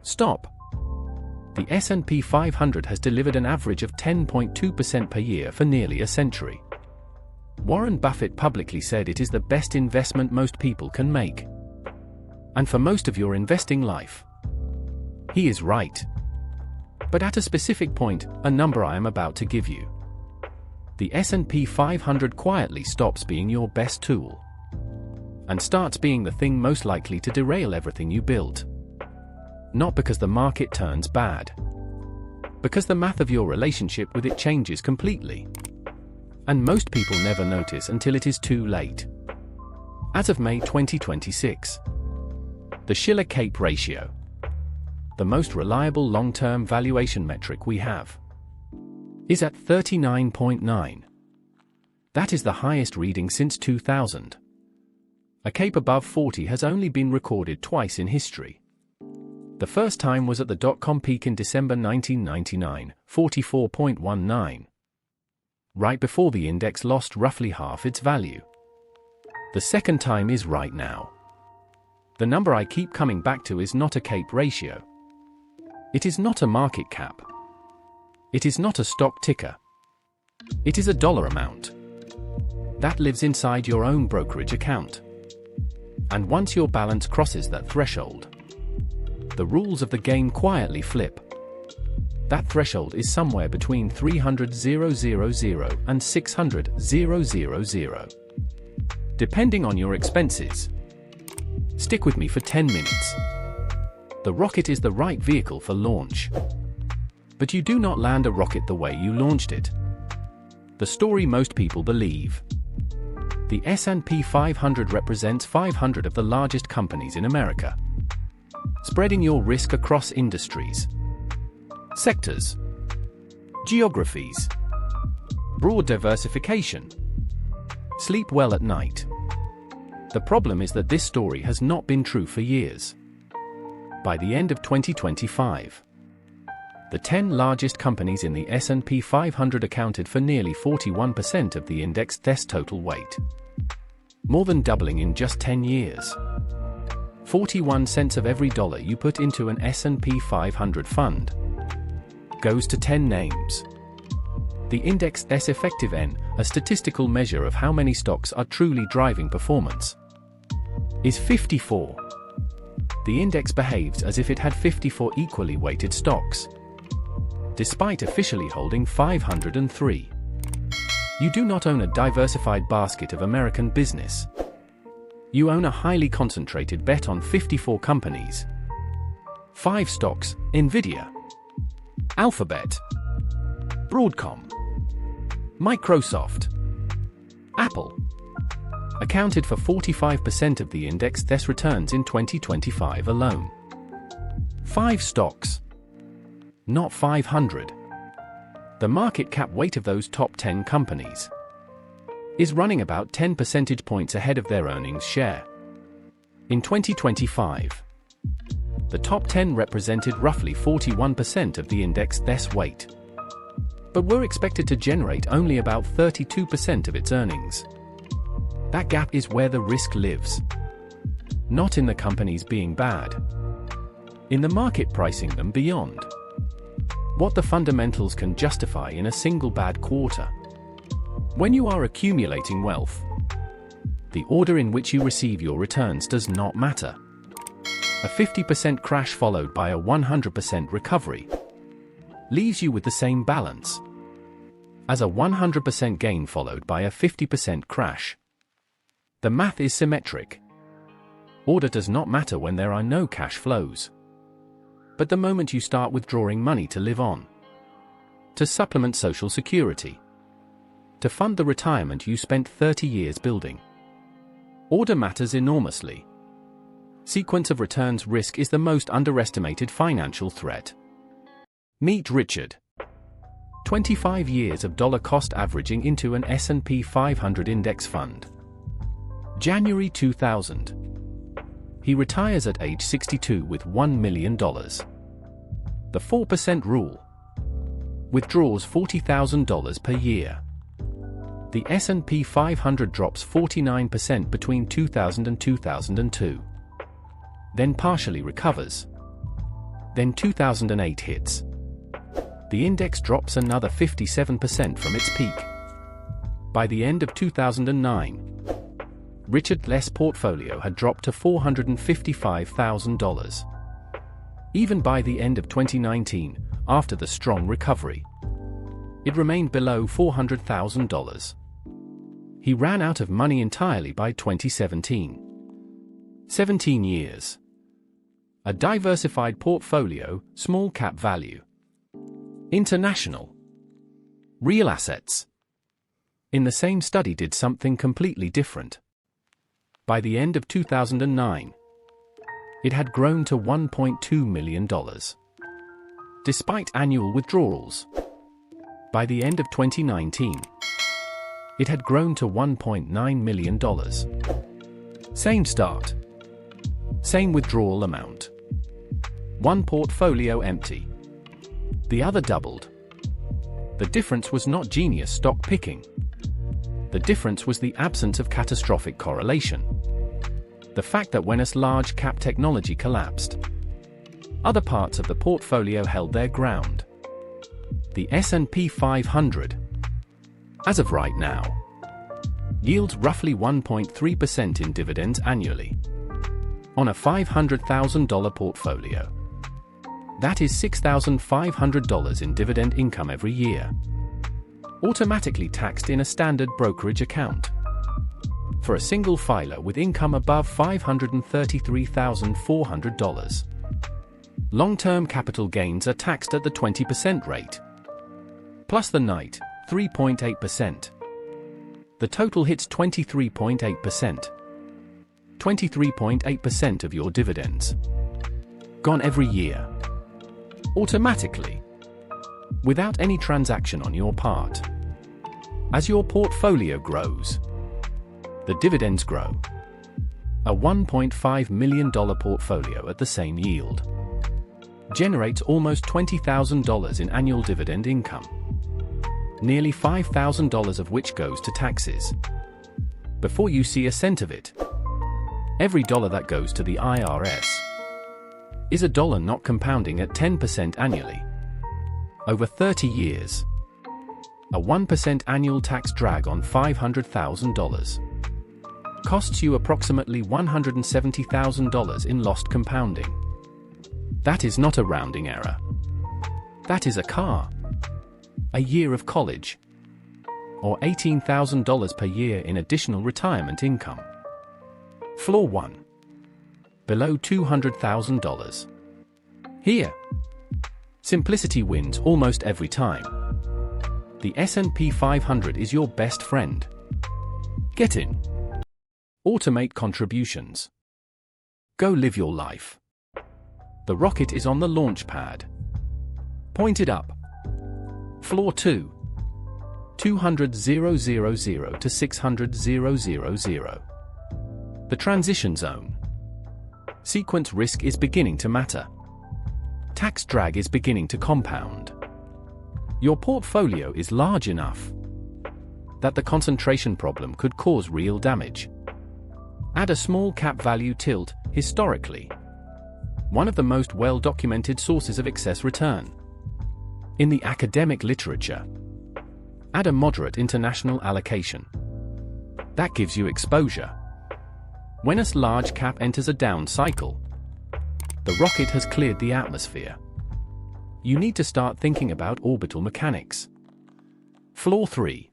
Stop. The S&P 500 has delivered an average of 10.2% per year for nearly a century. Warren Buffett publicly said it is the best investment most people can make. And for most of your investing life. He is right. But at a specific point, a number I am about to give you, the S&P 500 quietly stops being your best tool and starts being the thing most likely to derail everything you built. Not because the market turns bad, because the math of your relationship with it changes completely. And most people never notice until it is too late. As of May 2026, the Shiller-Cape ratio, the most reliable long-term valuation metric we have, is at 39.9. That is the highest reading since 2000. A Cape above 40 has only been recorded twice in history. The first time was at the dot-com peak in December 1999, 44.19. Right before the index lost roughly half its value. The second time is right now. The number I keep coming back to is not a Cape ratio. It is not a market cap. It is not a stock ticker. It is a dollar amount. That lives inside your own brokerage account. And once your balance crosses that threshold, the rules of the game quietly flip. That threshold is somewhere between 300,000 and 600,000, depending on your expenses. Stick with me for 10 minutes. The rocket is the right vehicle for launch. But you do not land a rocket the way you launched it. The story most people believe. The S&P 500 represents 500 of the largest companies in America. Spreading your risk across industries, sectors, geographies, broad diversification. Sleep well at night. The problem is that this story has not been true for years. By the end of 2025, the 10 largest companies in the S&P 500 accounted for nearly 41% of the index's total weight. More than doubling in just 10 years. 41 cents of every dollar you put into an S&P 500 fund goes to 10 names. The index's effective N, a statistical measure of how many stocks are truly driving performance, is 54. The index behaves as if it had 54 equally weighted stocks, despite officially holding 503. You do not own a diversified basket of American business. You own a highly concentrated bet on 54 companies. 5 stocks: Nvidia, Alphabet, Broadcom, Microsoft, Apple, accounted for 45% of the index's returns in 2025 alone. 5 stocks, not 500. The market cap weight of those top 10 companies is running about 10 percentage points ahead of their earnings share. In 2025, the top 10 represented roughly 41% of the index's weight, but were expected to generate only about 32% of its earnings. That gap is where the risk lives. Not in the companies being bad. In the market pricing them beyond what the fundamentals can justify in a single bad quarter. When you are accumulating wealth, the order in which you receive your returns does not matter. A 50% crash followed by a 100% recovery leaves you with the same balance as a 100% gain followed by a 50% crash. The math is symmetric. Order does not matter when there are no cash flows. But the moment you start withdrawing money to live on, to supplement Social Security, to fund the retirement you spent 30 years building, order matters enormously. Sequence of returns risk is the most underestimated financial threat. Meet Richard. 25 years of dollar cost averaging into an S&P 500 index fund. January 2000. He retires at age 62 with $1 million. The 4% rule. Withdraws $40,000 per year. The S&P 500 drops 49% between 2000 and 2002. Then partially recovers. Then 2008 hits. The index drops another 57% from its peak. By the end of 2009, Richard Less' portfolio had dropped to $455,000. Even by the end of 2019, after the strong recovery, it remained below $400,000. He ran out of money entirely by 2017. 17 years. A diversified portfolio, small cap value. International. Real assets. In the same study did something completely different. By the end of 2009, it had grown to $1.2 million. Despite annual withdrawals. By the end of 2019, it had grown to $1.9 million. Same start. Same withdrawal amount. One portfolio empty. The other doubled. The difference was not genius stock picking. The difference was the absence of catastrophic correlation. The fact that when a large cap technology collapsed, other parts of the portfolio held their ground. The S&P 500, as of right now, yields roughly 1.3% in dividends annually. On a $500,000 portfolio, that is $6,500 in dividend income every year, automatically taxed in a standard brokerage account. For a single filer with income above $533,400, long-term capital gains are taxed at the 20% rate, plus the NIT, 3.8%. The total hits 23.8%. 23.8% of your dividends. Gone every year. Automatically. Without any transaction on your part. As your portfolio grows, the dividends grow. A $1.5 million portfolio at the same yield generates almost $20,000 in annual dividend income. Nearly $5,000 of which goes to taxes. Before you see a cent of it, every dollar that goes to the IRS is a dollar not compounding at 10% annually. Over 30 years. A 1% annual tax drag on $500,000 costs you approximately $170,000 in lost compounding. That is not a rounding error. That is a car, a year of college, or $18,000 per year in additional retirement income. Floor 1. Below $200,000. Here. Simplicity wins almost every time. The S&P 500 is your best friend. Get in. Automate contributions. Go live your life. The rocket is on the launch pad. Point it up. Floor 2. 200,000 to 600,000. The transition zone. Sequence risk is beginning to matter. Tax drag is beginning to compound. Your portfolio is large enough that the concentration problem could cause real damage. Add a small cap value tilt, historically, one of the most well-documented sources of excess return. In the academic literature, add a moderate international allocation. That gives you exposure. When a large cap enters a down cycle, the rocket has cleared the atmosphere. You need to start thinking about orbital mechanics. Floor 3.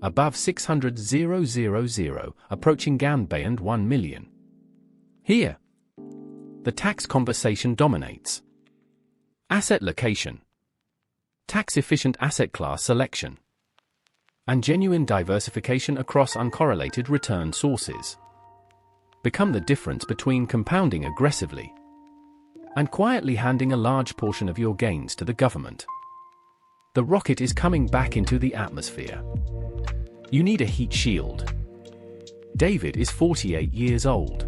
Above 600,000, approaching beyond 1 million. Here, the tax conversation dominates. Asset location, tax-efficient asset class selection, and genuine diversification across uncorrelated return sources become the difference between compounding aggressively and quietly handing a large portion of your gains to the government. The rocket is coming back into the atmosphere. You need a heat shield. David is 48 years old.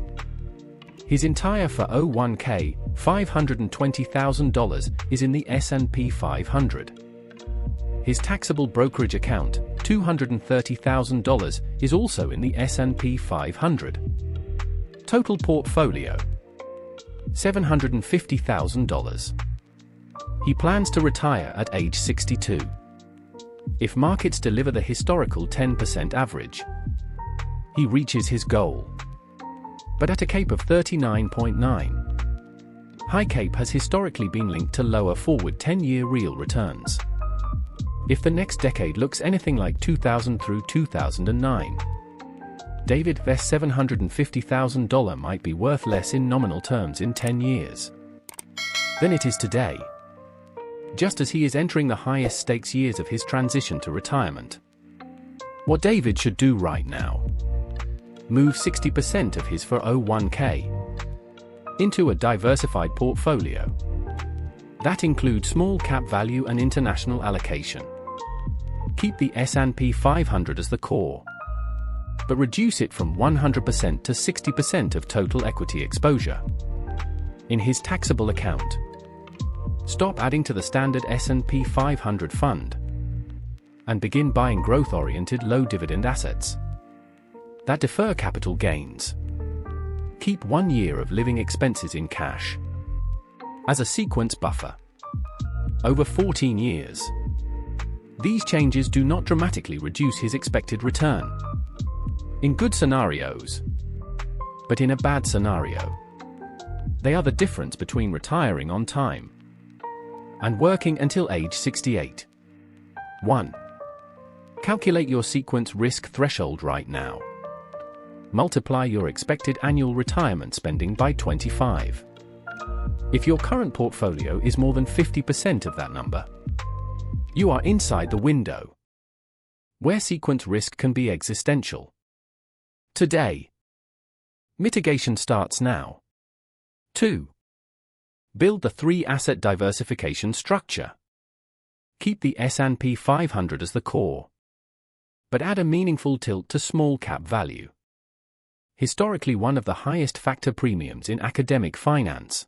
His entire 401k, $520,000, is in the S&P 500. His taxable brokerage account, $230,000, is also in the S&P 500. Total portfolio, $750,000. He plans to retire at age 62. If markets deliver the historical 10% average, he reaches his goal. But at a CAPE of 39.9, high CAPE has historically been linked to lower forward 10-year real returns. If the next decade looks anything like 2000 through 2009, David Vest's $750,000 might be worth less in nominal terms in 10 years than it is today, just as he is entering the highest stakes years of his transition to retirement. What David should do right now: move 60% of his 401k into a diversified portfolio. That includes small cap value and international allocation. Keep the S&P 500 as the core, but reduce it from 100% to 60% of total equity exposure. In his taxable account, stop adding to the standard S&P 500 fund and begin buying growth-oriented low-dividend assets that defer capital gains. Keep 1 year of living expenses in cash as a sequence buffer over 14 years. These changes do not dramatically reduce his expected return in good scenarios, but in a bad scenario, they are the difference between retiring on time and working until age 68. 1. Calculate your sequence risk threshold right now. Multiply your expected annual retirement spending by 25. If your current portfolio is more than 50% of that number, you are inside the window where sequence risk can be existential. Today, mitigation starts now. 2. Build the 3-asset diversification structure. Keep the S&P 500 as the core, but add a meaningful tilt to small cap value, historically one of the highest factor premiums in academic finance,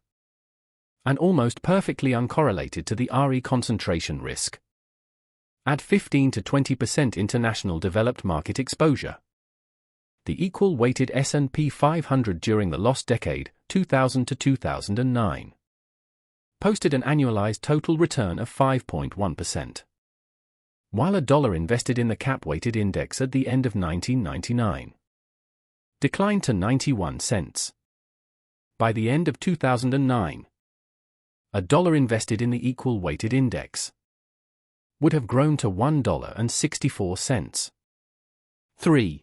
and almost perfectly uncorrelated to the RE concentration risk. Add 15 to 20% international developed market exposure. The equal-weighted S&P 500 during the lost decade, 2000 to 2009, posted an annualized total return of 5.1%, while $1 invested in the cap-weighted index at the end of 1999 declined to 91 cents. By the end of 2009, $1 invested in the equal-weighted index would have grown to $1.64. 3.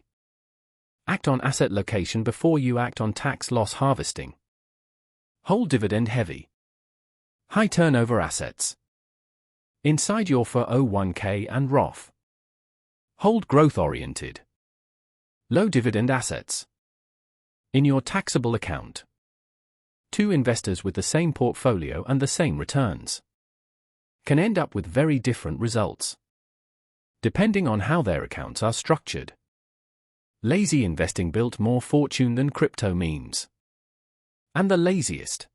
Act on asset location before you act on tax loss harvesting. Hold dividend-heavy, high-turnover assets inside your 401k and Roth. Hold growth-oriented, low-dividend assets in your taxable account. 2 investors with the same portfolio and the same returns can end up with very different results, depending on how their accounts are structured. Lazy investing built more fortune than crypto memes. And the laziest,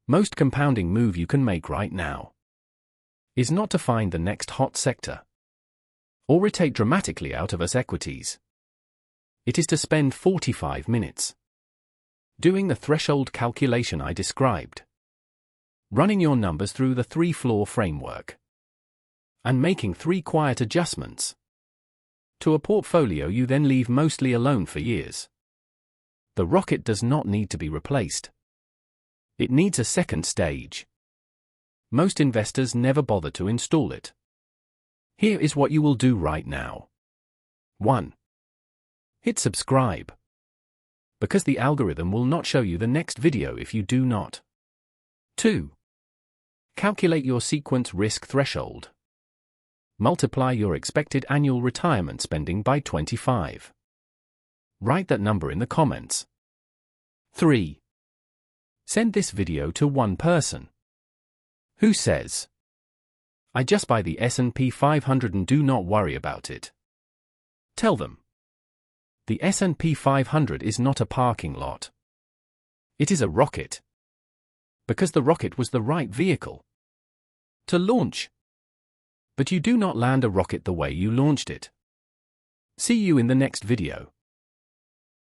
most compounding move you can make right now is not to find the next hot sector or rotate dramatically out of US equities. It is to spend 45 minutes doing the threshold calculation I described, running your numbers through the 3-floor framework, and making 3 quiet adjustments to a portfolio you then leave mostly alone for years. The rocket does not need to be replaced. It needs a second stage. Most investors never bother to install it. Here is what you will do right now. 1. Hit subscribe, because the algorithm will not show you the next video if you do not. 2. Calculate your sequence risk threshold. Multiply your expected annual retirement spending by 25. Write that number in the comments. 3. Send this video to one person who says, "I just buy the S&P 500 and do not worry about it." Tell them, the S&P 500 is not a parking lot. It is a rocket. Because the rocket was the right vehicle to launch. But you do not land a rocket the way you launched it. See you in the next video.